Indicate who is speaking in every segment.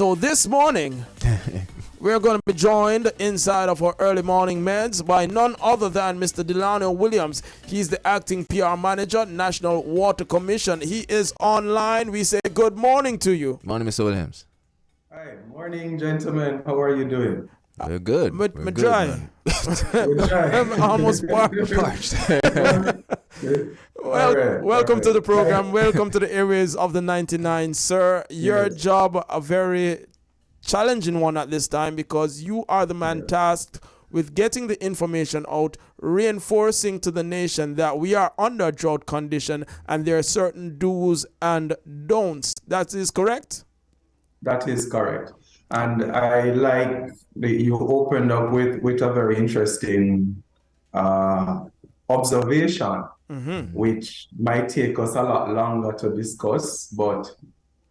Speaker 1: So this morning, we're going to be joined inside of our early morning meds by none other than Mr. Delano Williams. He's the acting PR manager, National Water Commission. He is online. We say good morning to you.
Speaker 2: Morning, Mr. Williams.
Speaker 3: Hi, morning, gentlemen. How are you doing?
Speaker 2: We're good.
Speaker 1: We're dry. I'm almost parched. Welcome to the program. Welcome to the areas of the 99, sir. Your job, a very challenging one at this time, because you are the man tasked with getting the information out, reinforcing to the nation that we are under drought condition and there are certain do's and don'ts. That is correct?
Speaker 3: That is correct. And I like that you opened up with a very interesting observation, which might take us a lot longer to discuss, but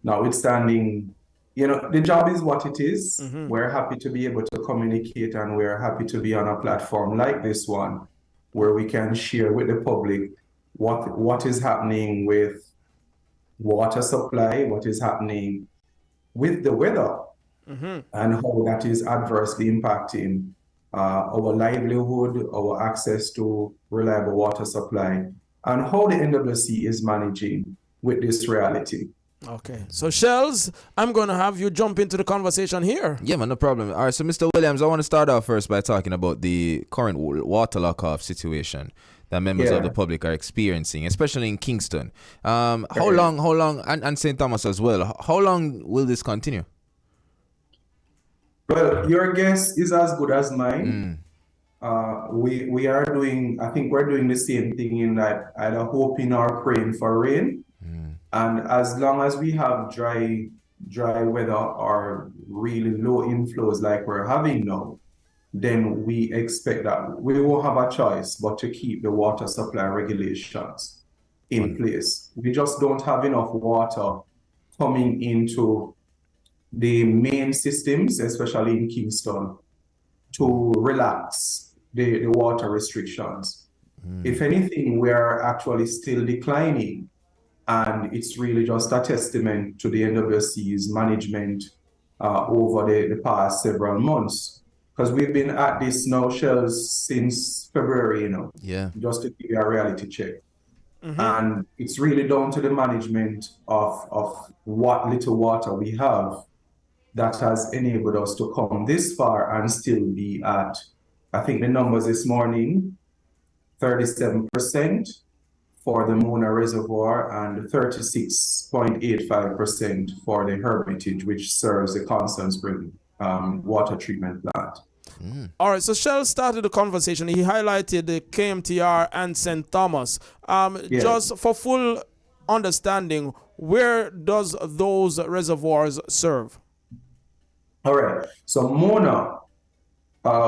Speaker 3: notwithstanding, the job is what it is. We're happy to be able to communicate, and we're happy to be on a platform like this one where we can share with the public what is happening with water supply, what is happening with the weather, and how that is adversely impacting our livelihood, our access to reliable water supply, and how the NWC is managing with this reality.
Speaker 1: Okay, so Shells, I'm going to have you jump into the conversation here.
Speaker 2: Yeah, man, no problem. All right, so Mr. Williams, I want to start off first by talking about the current water lock-off situation that members of the public are experiencing, especially in Kingston. How long, and St. Thomas as well, how long will this continue?
Speaker 3: Well, your guess is as good as mine. We are doing, I think we're doing the same thing in that either hoping or praying for rain. And as long as we have dry weather or really low inflows like we're having now, then we expect that we won't have a choice but to keep the water supply regulations in place. We just don't have enough water coming into the main systems, especially in Kingston, to relax the water restrictions. If anything, we are actually still declining. And it's really just a testament to the NWC's management over the past several months. Because we've been at this now, Shells, since February, just to give you a reality check. And it's really down to the management of what little water we have that has enabled us to come this far and still be at, I think the numbers this morning, 37% for the Mona Reservoir and 36.85% for the Hermitage, which serves the Constant Spring water treatment plant.
Speaker 1: All right, so Shell started the conversation. He highlighted the KMTR and St. Thomas. Just for full understanding, where does those reservoirs serve?
Speaker 3: All right, so Mona,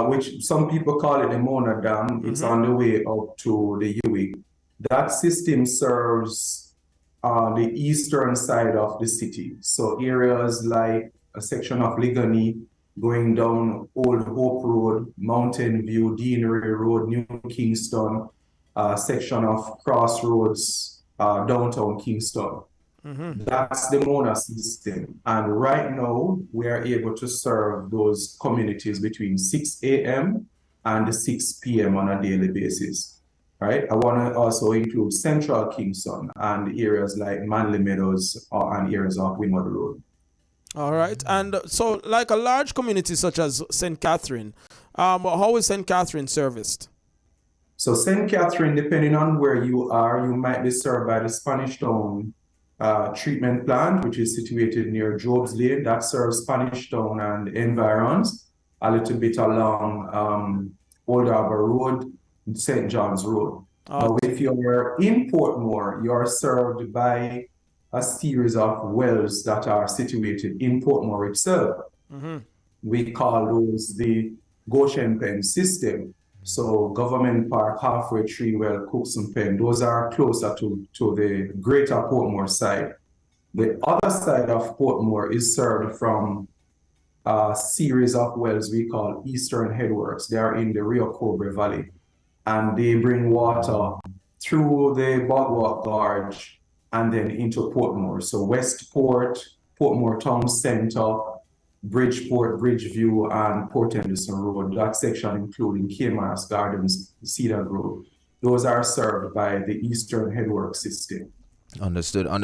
Speaker 3: which some people call it the Mona Dam, it's on the way up to the Uig. That system serves the eastern side of the city. So areas like a section of Ligoni going down Old Hope Road, Mountain View, Deanery Road, New Kingston, section of Crossroads, downtown Kingston. That's the Mona system. And right now, we are able to serve those communities between 6 a.m. and 6 p.m. on a daily basis. Right? I want to also include Central Kingston and areas like Manly Meadows and areas of Windward Road.
Speaker 1: All right. And so like a large community such as St. Catherine, how is St. Catherine serviced?
Speaker 3: So St. Catherine, depending on where you are, you might be served by the Spanish Town treatment plant, which is situated near Job's Lane. That serves Spanish Town and environs, a little bit along Old Harbour Road, St. John's Road. Now, if you're in Portmore, you're served by a series of wells that are situated in Portmore itself. We call those the Goshen Pen system. So Government Park, Halfway Tree Well, Cookson Pen, those are closer to the greater Portmore side. The other side of Portmore is served from a series of wells we call Eastern Headworks. They are in the Rio Cobre Valley. And they bring water through the Bogwalk Gorge and then into Portmore. So Westport, Portmore Town Center, Bridgeport, Bridgeview, and Port Henderson Road. That section including Kmart Gardens, Cedar Grove. Those are served by the Eastern Headwork system.
Speaker 2: Understood. Now,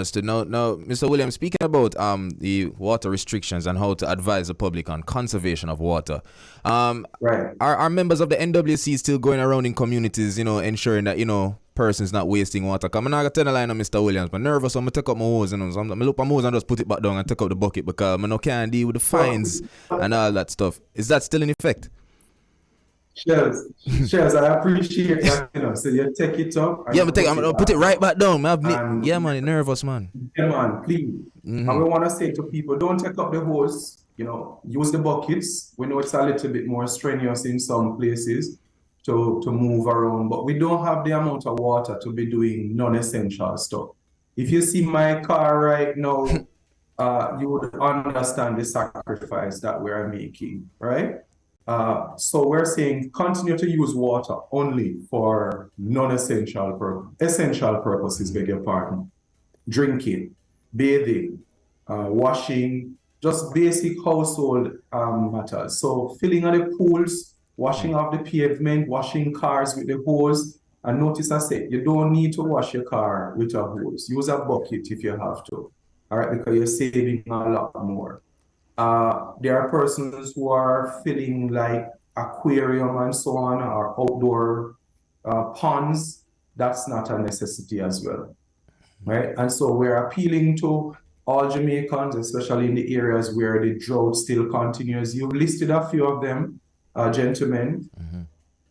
Speaker 2: Mr. Williams, speaking about the water restrictions and how to advise the public on conservation of water,
Speaker 3: Right.
Speaker 2: are members of the NWC still going around in communities, ensuring that persons not wasting water? Come on, I got to tell the line of Mr. Williams, I'm nervous, so I'm gonna take up my hose, so I'm gonna look at my hose and just put it back down and take up the bucket because I can't deal with the fines and all that stuff. Is that still in effect?
Speaker 3: Cheers, I appreciate that, so you take it up.
Speaker 2: Yeah, I'm gonna put it right back down.
Speaker 3: Yeah,
Speaker 2: man, nervous, man.
Speaker 3: Yeah, man, please. And we want to say to people, don't take up the hose, use the buckets. We know it's a little bit more strenuous in some places to move around, but we don't have the amount of water to be doing non-essential stuff. If you see my car right now, you would understand the sacrifice that we are making, right? So we're saying continue to use water only for essential purposes, beg your pardon. Drinking, bathing, washing, just basic household matters. So filling of the pools, washing off the pavement, washing cars with the hose. And notice I said, you don't need to wash your car with a hose. Use a bucket if you have to, all right, because you're saving a lot more. There are persons who are filling like aquarium and so on, or outdoor ponds. That's not a necessity as well, right? And so we're appealing to all Jamaicans, especially in the areas where the drought still continues. You've listed a few of them, gentlemen,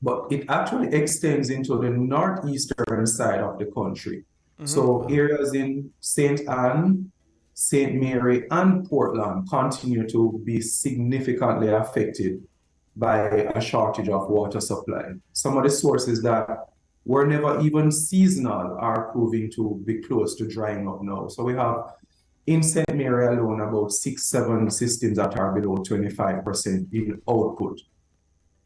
Speaker 3: but it actually extends into the northeastern side of the country. So areas in St. Anne, St. Mary, and Portland continue to be significantly affected by a shortage of water supply. Some of the sources that were never even seasonal are proving to be close to drying up now. So we have in St. Mary alone about 6-7 systems that are below 25% in output,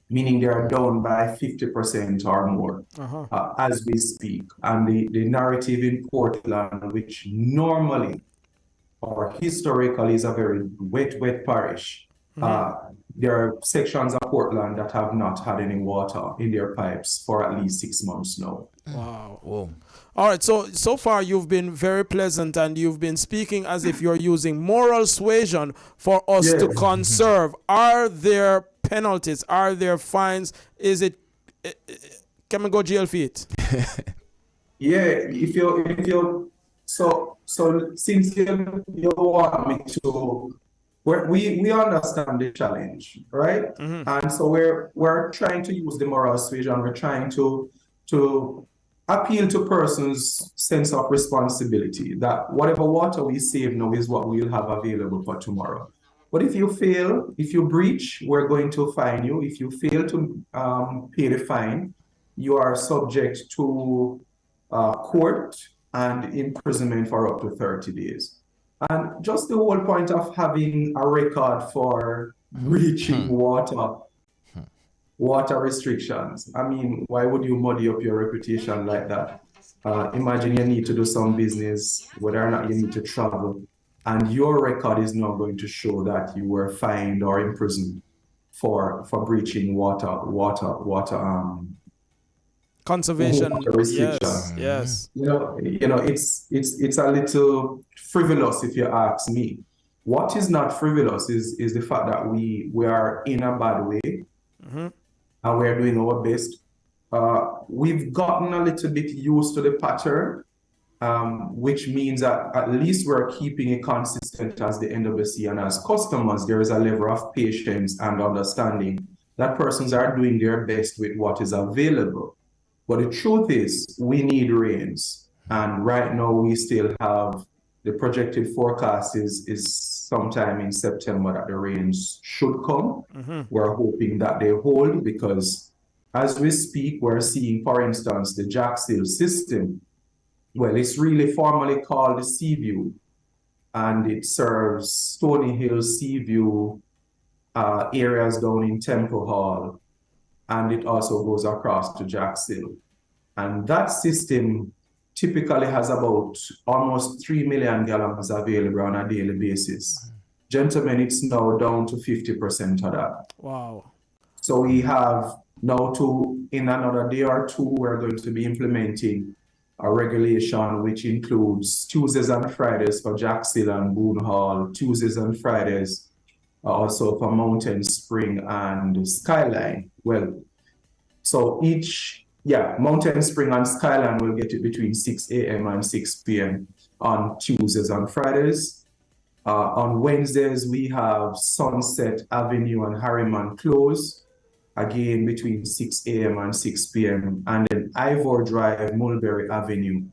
Speaker 3: meaning they are down by 50% or more as we speak. And the narrative in Portland, which normally or historically is a very wet parish. There are sections of Portland that have not had any water in their pipes for at least 6 months now.
Speaker 1: Wow. Whoa. All right, so far you've been very pleasant and you've been speaking as if you're using moral suasion for us to conserve. Are there penalties? Are there fines? Is it can we go jail for it?
Speaker 3: If you so since you want me to, we understand the challenge, right? And so we're trying to use the moral suasion. We're trying to appeal to persons' sense of responsibility that whatever water we save now is what we'll have available for tomorrow. But if you fail, if you breach, we're going to fine you. If you fail to pay the fine, you are subject to court and imprisonment for up to 30 days. And just the whole point of having a record for breaching water restrictions. I mean, why would you muddy up your reputation like that? Imagine you need to do some business, whether or not you need to travel, and your record is not going to show that you were fined or imprisoned for breaching water
Speaker 1: conservation
Speaker 3: restrictions.
Speaker 1: Yes.
Speaker 3: It's a little frivolous if you ask me. What is not frivolous is the fact that we are in a bad way, and we're doing our best. We've gotten a little bit used to the pattern, which means that at least we're keeping it consistent as the NWC, and as customers, there is a level of patience and understanding that persons are doing their best with what is available. But the truth is, we need rains. And right now, we still have the projected forecast is sometime in September that the rains should come. We're hoping that they hold, because as we speak, we're seeing, for instance, the Jackson system. Well, it's really formally called the Seaview, and it serves Stony Hill, Seaview, areas down in Temple Hall, and it also goes across to Jackson. And that system typically has about almost 3 million gallons available on a daily basis. Gentlemen, it's now down to 50% of that.
Speaker 1: Wow.
Speaker 3: So we have now in another day or two, we're going to be implementing a regulation which includes Tuesdays and Fridays for Jacksonville and Boone Hall, Tuesdays and Fridays also for Mountain Spring and Skyline. Well, so Mountain Spring and Skyline will get it between 6 a.m. and 6 p.m. on Tuesdays and Fridays. On Wednesdays, we have Sunset Avenue and Harriman close, again between 6 a.m. and 6 p.m. And then Ivor Drive, Mulberry Avenue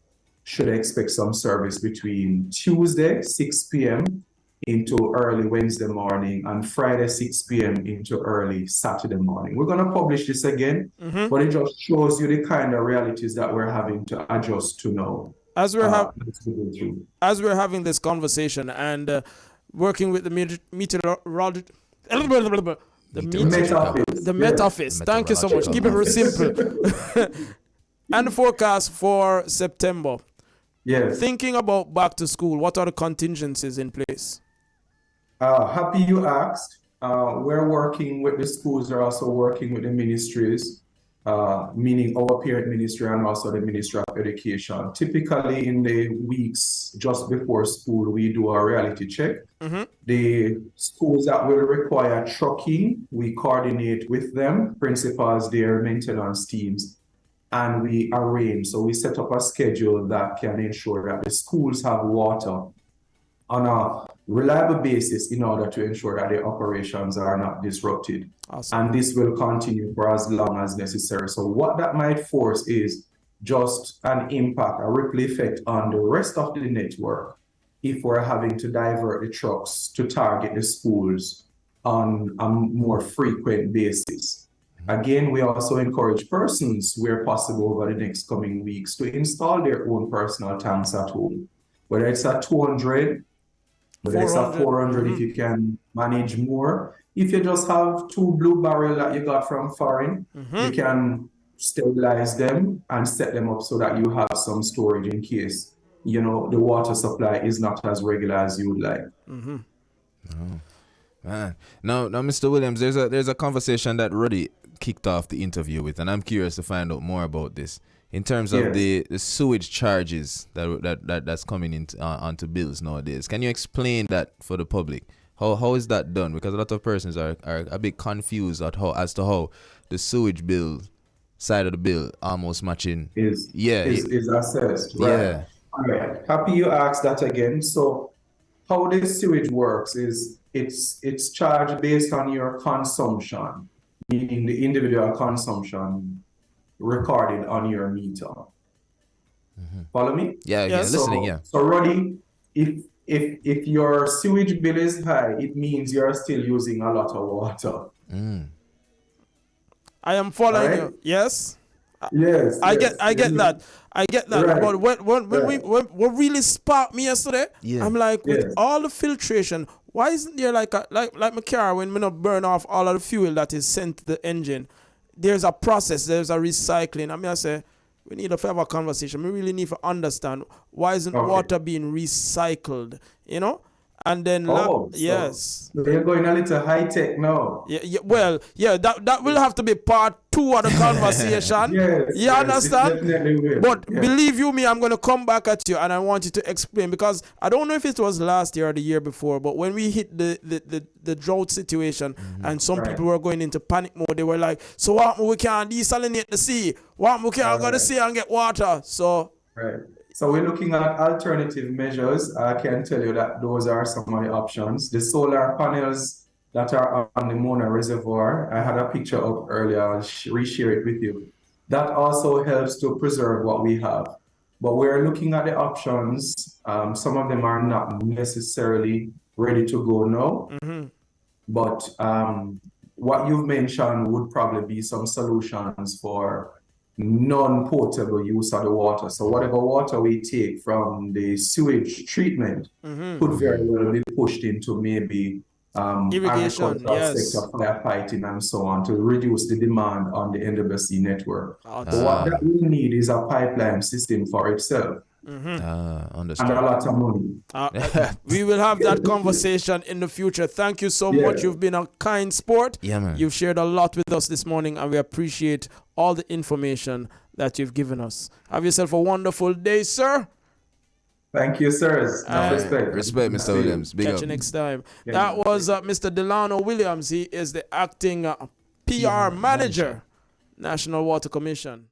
Speaker 3: should expect some service between Tuesday, 6 p.m. into early Wednesday morning and Friday, 6 p.m. into early Saturday morning. We're going to publish this again, but it just shows you the kind of realities that we're having to adjust to now.
Speaker 1: As we're having this conversation and working with the Metafis. Thank you so much. Keep it simple. And the forecast for September.
Speaker 3: Yes.
Speaker 1: Thinking about back to school, what are the contingencies in place?
Speaker 3: Happy you asked. We're working with the schools. They're also working with the ministries, meaning our parent ministry and also the Ministry of Education. Typically in the weeks just before school, we do a reality check. The schools that will require trucking, we coordinate with them, principals, their maintenance teams, and we arrange. So we set up a schedule that can ensure that the schools have water on a reliable basis in order to ensure that the operations are not disrupted.
Speaker 1: Awesome.
Speaker 3: And this will continue for as long as necessary. So what that might force is just an impact, a ripple effect on the rest of the network if we're having to divert the trucks to target the schools on a more frequent basis. Again, we also encourage persons, where possible over the next coming weeks, to install their own personal tanks at home. Whether it's a 200, whether it's a 400, if you can manage more. If you just have 2 blue barrels that you got from foreign, you can sterilize them and set them up so that you have some storage in case, the water supply is not as regular as you would like.
Speaker 2: Oh, man. Now, Mr. Williams, there's a conversation that Ruddy kicked off the interview with, and I'm curious to find out more about this. In terms of the sewage charges that's coming in onto bills nowadays, can you explain that for the public? How is that done? Because a lot of persons are a bit confused as to how the sewage bill side of the bill almost matching
Speaker 3: is assessed. Right?
Speaker 2: Yeah.
Speaker 3: All right. Happy you asked that again. So how this sewage works is it's charged based on your consumption, meaning the individual consumption recorded on your meter. Follow me?
Speaker 2: Yeah, listening.
Speaker 3: So Roddy, if your sewage bill is high, it means you're still using a lot of water.
Speaker 1: I am following you. Yes.
Speaker 3: Yes.
Speaker 1: I get that.
Speaker 3: Right.
Speaker 1: But what really sparked me yesterday, I'm like, with all the filtration, why isn't there like my car when we not burn off all of the fuel that is sent to the engine? There's a process, there's a recycling. I say, we need to have a conversation. We really need to understand why isn't water being recycled, And then, yes.
Speaker 3: So you're going a little high tech now.
Speaker 1: That will have to be part 2 of the conversation. You understand? But believe you me, I'm going to come back at you and I want you to explain, because I don't know if it was last year or the year before, but when we hit the drought situation and some people were going into panic mode, they were like, so what, we can't desalinate the sea? What, we can't go to the sea and get water? So...
Speaker 3: Right. So we're looking at alternative measures. I can tell you that those are some of the options. The solar panels that are on the Mona Reservoir, I had a picture up earlier, I'll reshare it with you. That also helps to preserve what we have. But we're looking at the options. Some of them are not necessarily ready to go now. But what you've mentioned would probably be some solutions for non-potable use of the water. So whatever water we take from the sewage treatment could very well be pushed into maybe
Speaker 1: irrigation,
Speaker 3: sector, firefighting and so on, to reduce the demand on the NWC network. So what that we need is a pipeline system for itself. and
Speaker 2: Understood.
Speaker 3: a lot of money.
Speaker 1: We will have that conversation in the future. Thank you so much. You've been a kind sport.
Speaker 2: Yeah, man.
Speaker 1: You've shared a lot with us this morning, and we appreciate all the information that you've given us. Have yourself a wonderful day, sir.
Speaker 3: Thank you, sirs. Respect.
Speaker 2: Respect, Mr. Williams. Big
Speaker 1: Catch
Speaker 2: up.
Speaker 1: you next time. That was Mr. Delano Williams. He is the acting PR manager, National Water Commission.